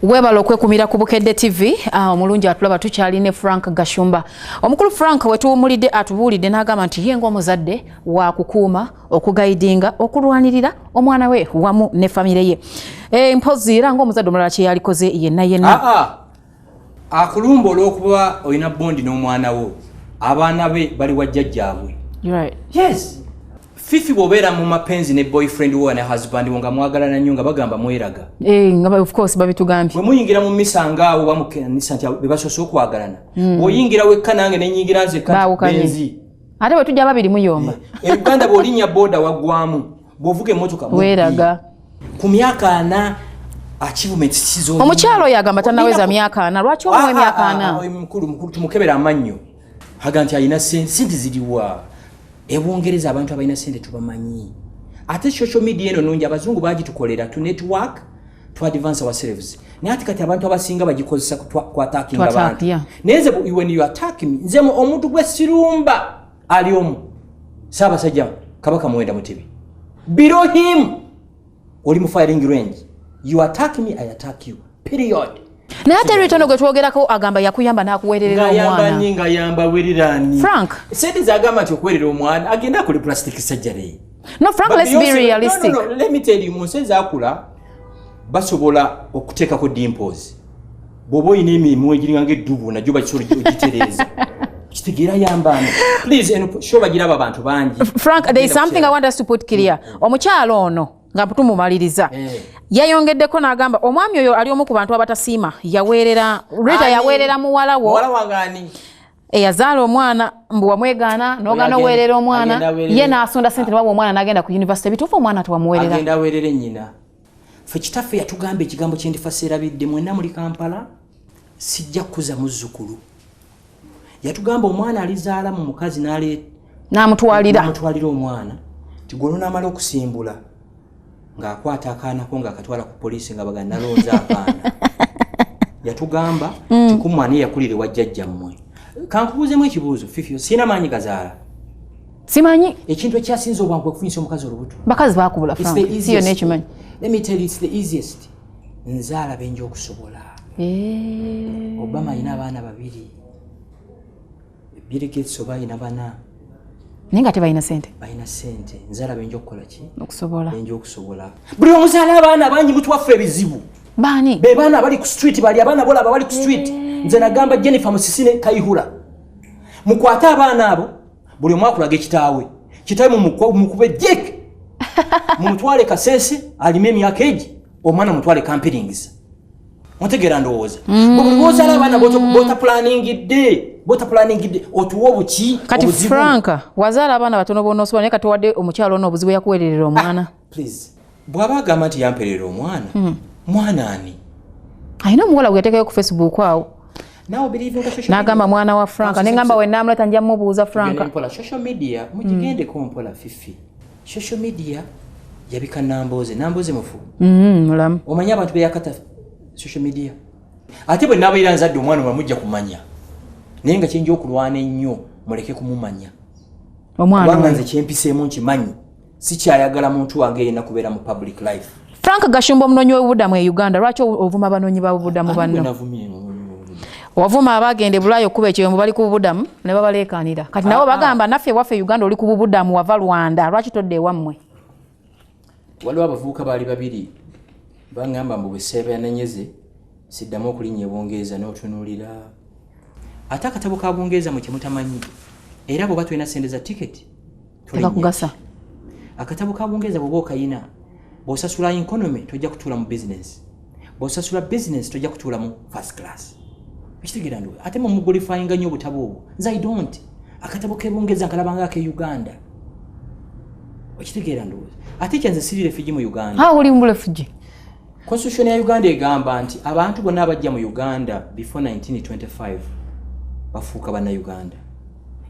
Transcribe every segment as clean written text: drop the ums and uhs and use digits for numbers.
Webalo kwekumira ku Bukedde TV omulungi atulaba tukyali ne Frank Gashumba. Omukulu Frank wetuwumulidde atubuulidde n'agamba nti ye ng'omuzadde wa kukuuma okugaidinga okulwanirira omwana we wamu ne famire ye. Mpozi era ng'omuzadde omulala kye yalikoze yenna. Akulumba olw'okuba olina bondi n'omwana wo abaana be bali wa jjajjaabwe. Right. Yes. Fifi bobera mu mapenzi ne boyfriend wo ne husband wo nga mwagalana nnyo nga bagamba mweraga. Nga of course babitugambye. Bwe muyingira mu misanga awo bamukenisa nti bebasoose okwagalana. Bw'oyingira wekka nange ne nyingira nze benzi. Ate bwe tujja babiri muyomba. Uganda bw'olinnya boda waggwamu bw'ovuga emmotoka weraga. Ku myaka 4 achievement sizo. Omukyalo yagamba tanaweza myaka 4. Lwaki omwe myaka 4? Mukulu tumukebera amannyo. Haga nti alina sente ziriwa. Ebongereza abantu abalina sente tubamanyi. Ate social media eno nungi abazungu bagitukolera to network to advance ourselves. Ne ati kati abantu abasinga bagikozesa ku attacking abantu. Neze when you attack me nze omuntu gwe sirumba ali omu. Ssaabasajja Kabaka Muwenda Mutebi. Below him oli mu firing range. You attack me, I attack you. Period. Na ate Ritah gwe twogerako agamba yakuyamba n'akuweerera omwana. Nga yamba werirani. Frank. Sente zagamba nti okuweerera omwana agenda kuli plastic surgery. No Frank, let's be realistic. No, let me tell you, Monseza akula basobola okuteekako dimples. Bobo ine emimwa egiringa ng'eddubu najjo bakisobola ogitereza. Kitegeera yambana. Please show bagiraba abantu bangi. Frank, there is something I want us to put clear. Omukyalo ono nga tumumaliriza. Yayongeddeko n'agamba omwami oyo ali omu ku bantu abatasiima yaweerera Ritah yaweerera muwala wo. Muwala wangani. Eyazaala omwana mbu wamwegaana n'ogaana oweerera omwana ye n'asonda sente n'waba omwana n'agenda ku university bituufu omwana tewamuweerera. Agenda aweerere nnyina. Ffe kitaffe yatugamba ekigambo kye ndifa seerabidde mwenna muli Kampala sijja kukuza muzzukulu. Yatugamba omwana alizaala mu mukazi n'amutwalira omwana tigolo n'amala okusimbula ng'akwata akaana ko ng'akatwala ku poliisi nga bagana nalonza akaana. Yatugamba tikumwani yakulire wa jjajjammwe. Kankubuuzemu ekibuuzo Fifi sina maanyi gazaala. Simanyi. Ekintu ekyasinze obwangu okufunisa omukazi olubuto. Bakazi baakubula Frank. Siyo n'ekimanyi. Let me tell you, it's the easiest. Nzaala benja okusobola. Obama alina abaana 2. Bill Gates oba alina 4. Ninga tebalina sente. Balina sente. Nzaala benja okukola ki? Okusobola. Benja okusobola. Buli omuzaala abaana bangi mutuwaffe ebizibu. Baani? Be baana abali ku street bali abaana bola abali ku street. Nze nagamba Jennifer Musisine Kayihura. Mukwate abaana abo buli omwaka kulaga ekitaawe. Kitaawe mukube jek. Mumutwale Kasese alime emyaka egi omwana mutwale campings. Mutegeera ndowooza. Buli ozaala abaana bota planning day. Bota planning day otuwa obuki kati Frank wazaala abaana batono bonosobola naye kati wadde omukyalo ono obuzibu yakuweererera omwana. Please. Bw'aba agamba nti yamperera omwana. Mwana ani? Ayina omuwala gwe yateekayo ku Facebook awo. N'agamba mwana wa Frank. N'engamba we naamuleta njja mubuuza Frank. Social media mugigendeko mpola Fifi. Social media yabika Namboze mufu. Mulamu. Omanya abantu be yakata social media. Ate bwe nabayira nzadde omwana bamujja kumanya. Naye nga kyenja okulwana ennyo muleke kumumanya. Omwana kubanga nze kyempiseemu nkimanyi sikyayagala muntu wange yenna kubeera mu public life. Frank Gashumba omunoonyi w'obubuddamu e Uganda lwaki ovuma abanoonyi b'obubuddamu banno? Wavuma abagende Bulaaya okuba ekyombo bali ku bubuddamu ne babaleekaanira. Kati nabo bagamba naffe waffe Uganda oli ku bubuddamu wava Rwanda lwaki todde ewammwe? Waliwo abavubuka baali 2 bangamba mbu bwe seebayananyeze siddamu okulinnya Bungereza n'otunuulira. Ate akatabo ka Bungereza mu kye mutamanyi era bw'oba tulina sente za tiketi tekakugasa. Akatabo ka Bungereza bw'oba okayina bw'osasula economy tojja kutuula mu business. Bw'osasula business tojja kutuula mu first class. Ekitegeera ndo ate mu mugulifayinga nnyo obutabo obwo. Nze I don't. Akatabo k'Ebungereza nkalabanga ak'e Uganda. Ekitegeera ndo ate kyenze siri refugee mu Uganda. Oli mu refugee? Constitution ya Uganda egamba nti abantu bonna abajja mu Uganda before 1925 bafuuka banna Uganda.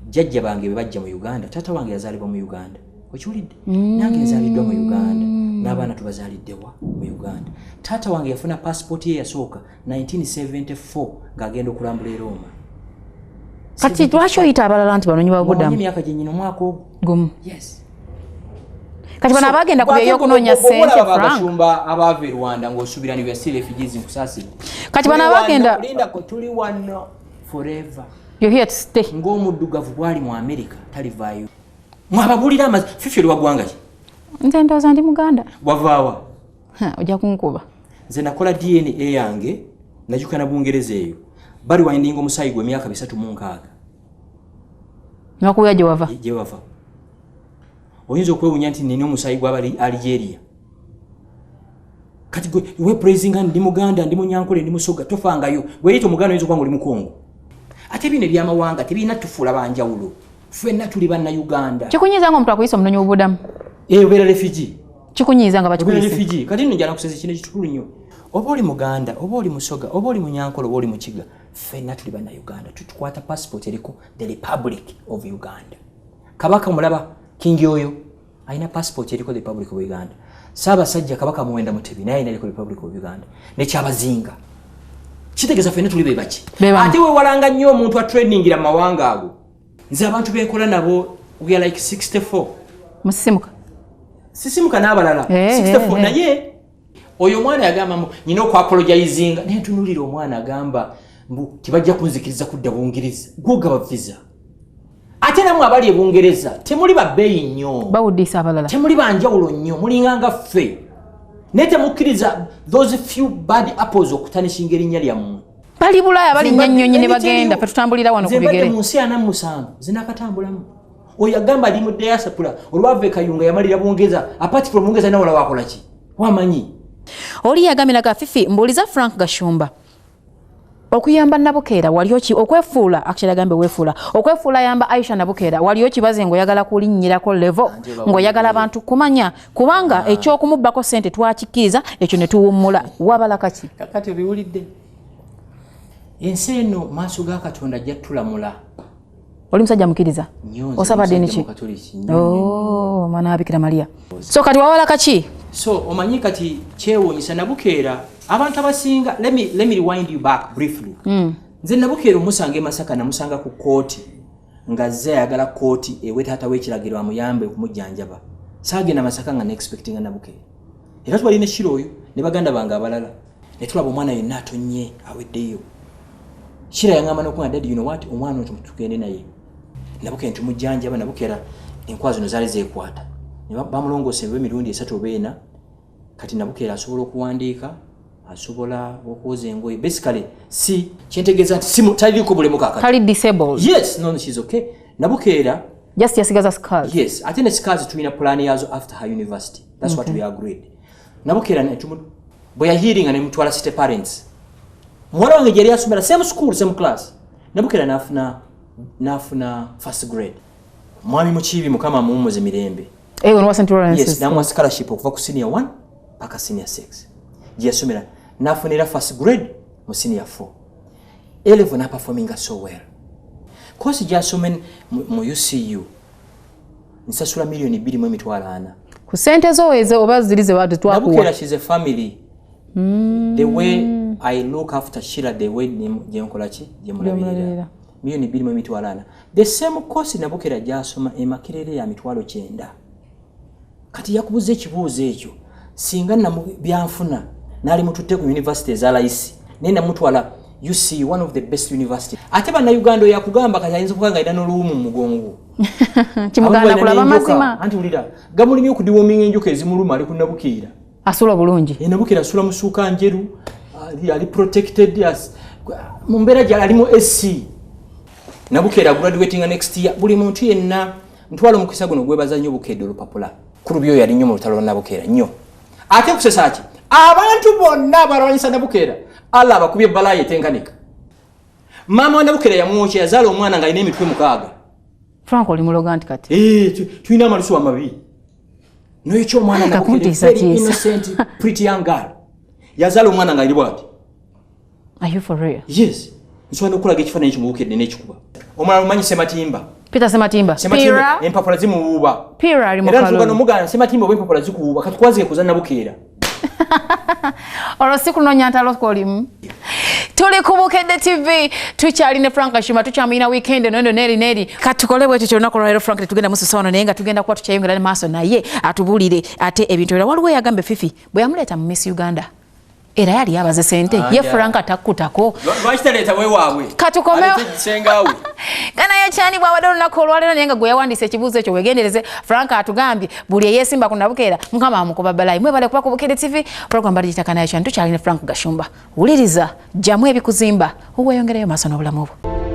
Jjajja bange be bajja mu Uganda, taata wange yazaalibwa mu Uganda. Okiwulidde? Nange nzaaliddwa mu Uganda. N'abaana tubazaaliddewa mu Uganda. Taata wange yafuna passport ye yasooka 1974 ng'agenda okulambula e Roma. Kati lwaki oyita abalala nti banoonyi b'obubuddamu? Emyaka gye nnyina omwaka ogwo. Gumu. Yes. kati bana bagenda ku byokunoonya ssente Frank Gashumba abava e Rwanda ng'osubira ni still refugees nkusasira kati bana bagenda linda ko tuli wano forever you're here to stay ng'omuddugavu bwali mu America talivaayo mwababulira amazi Fifi oli wagwanga ki nze ndowooza ndi Muganda wavaawa ojja kunkuba nze nakola DNA yange najukana Bungereza eyo bali windinga omusayi gwe emyaka 36 nakuya gye wava oyinza okwewunya nti nina omusayi gwa Algeria kati we praising ndi Muganda ndi Munyankole ndi Musoga tofangayo weeyita Omuganda oyinza okuba oli Mukongo ate bino ebyamawanga tebirina tufuula banjawulo ffenna tuli banna Uganda kikunyiza nga omuntu akuyisa omunoonyi w'obubudamu obeera refugee kikunyiza nga bakikuyisa refugee kati nno njala kuseza kino ekikulu nnyo oba oli Muganda oba oli Musoga oba oli Munyankole oba oli Mukiga ffenna tuli banna Uganda tutukwata passport eriko the Republic of Uganda kabaka mulaba kingi oyo alina passport eriko the Republic of Uganda Ssaabasajja Kabaka Muwenda Mutebi naye alina Republic of Uganda nekyabazinga kitegeeza ffenna tuli bebaki ate wewalanga nnyo omuntu atrainingira mu mawanga ago nze abantu beekola nabo we are like 64 sisimuka n'abalala 64 naye oyo omwana yagamba nyina okwaapologizinga naye ntunulira omwana agamba mbu tibajja kunzikiriza kudda Bungereza gwogaba visa ate namwe abali e Bungereza temuli babbeeyi nnyo bawuddisa abalala temuli banjawulo nnyo mulinganga ffe naye temukkiriza those few bad apples okutanishinga erinnya lyammwe bali Bulaaya bali nnyonnyonyi ne bagenda fe tutambulira wano ku bigere nze mbadde mu nsi 47 zinakatambulamu oyo agamba ali mu diaspora olwava e Kayunga yamalira Bungereza apart from Bungereza nawala wakola ki wamanyi oli yagambiraga Fifi mbuuliza Frank Gashumba okuyamba Nabukeera waliyo ki okwefuula actually agambe wefuula okwefuula yamba Aisha Nabukeera waliyo kibaze ngoyagala kulinnyirako level ngoyagala abantu kumanya kubanga ekyokumubbako sente twakikiriza ekyo ne tuwummula wabala kaki kakati biwulidde ensi eno maaso ga Katonda ajja tulamula oli musajja mukiriza osabadde niki mana Bikira Maria so kati wawala kaki so omanyi kati kyewuunyisa Nabukeera abantu abasinga let me rewind you back briefly nze Nabukeera omusanga e Masaka namusanga ku kooti nga zze ayagala kooti ewe taata w'ekiragiro amuyambe okumujjanjaba saagenda Masaka nga ne-expectinga Nabukeera era twalina Shiro oyo ne baganda bange abalala ne tulaba omwana yenna atonnye aweddeyo Shira yangamba n'okuŋŋa daddy you know what omwana oyo tugende naye Nabukeera tumujjanjaba Nabukeera enkwazi zino zaali zeekwata ne bamulongoosa emirundi 3 oba 4 kati Nabukeera asobola okuwandiika asobola okwoza engoye basically si kyentegeeza nti si taliko bulemu kakati tali disabled yes no she's okay Nabukeera just yasigaza scars yes ate ne scars tulina plan yazo after her university that's what we agreed Nabukeera bwe yahearinga ne mutwala city parents mwana wange yali asomera same school same class Nabukeera nafuna first grade mwami Mukiibi Mukama mumuze mirembe no wasn't Lawrence yes namwa scholarship okuva ku senior 1 paka senior 6 yasomera nafunira first grade mu senior 4 11 na performing so well course jasomen mu UCU nsasula milioni 2.4 ku sente zowezo oba zirize watu twakuwa Nabukeera she's a family the way I look after Shira the way jenkolachi jemulabirira milioni 2.4 the same course Nabukeera jasoma emakerere ya mitwalo 9 kati yakubuze ekibuuzo ekyo singa na byanfuna nali mututte ku university ez'alayisi nenda mutwala UC one of the best university ate bana Uganda yakugamba kati ayinza kuganga ida n'olumu mu mugongo kimuganda kulaba mazima anti ulira gamulimye okudiwominga enjuka ezimuluma ali ku Nabukeera asula bulungi Nabukeera asula musuuka njeru ali protected as mumbera jala alimu SC Nabukeera graduating next year buli muntu yenna ntwalo mukisa guno gwebaza nnyo Bukedde olupapula kurubyo yali nnyo mu lutalo Nabukeera nnyo ate kusesaki abantu bonna barwanyisa Nabukeera Allah abakubye balaye tenkanika mama wa Nabukeera yamwocha yazala omwana nga ine emitwe 6 Frank oli muloganti kati tuina amalusu amabi no ekyo omwana Nabukeera innocent pretty young girl yazala omwana nga ilibwati are you for real yes nswana okulaga ekifaananyi ekyo mu Bukedde n'ekikuba omwana mumanyi Sematimba Peter Sematimba Pira empapula zimuwuuba Pira ali mukalo era tugano mugana Sematimba empapula zikuwuuba katukwazike kuza Nabukeera olo siku nonya ntalo kolimu tuli ku Bukedde TV tukyali ne Frank Gashumba tukyamina weekend nondo neri katukole bwe tutyo nako lero Frank tugenda mususono naye nga tugenda kuba tukyayongera maaso naye atubulire ate ebintu era waliwo yagambe Fifi bwe yamuleta mu Miss Uganda era yali yabaze sente ye Frank atakutako lwakitereta wewaabwe katukomewo sengawe Kanaayokya Ani bw'abadde olunaku olwaleero naye nga gwe yawandiisa ekibuuzo ekyo wegendereze Frank atugambye buli eyeesimba ku Nabukeera Mukama amukuba balayi mwebale kuba ku Bukedde TV program bali Ritah Kaggwa tukyali ne Frank Gashumba wuliriza jamu ebikuzimba weeyongereyo maaso n'obulamu bwo.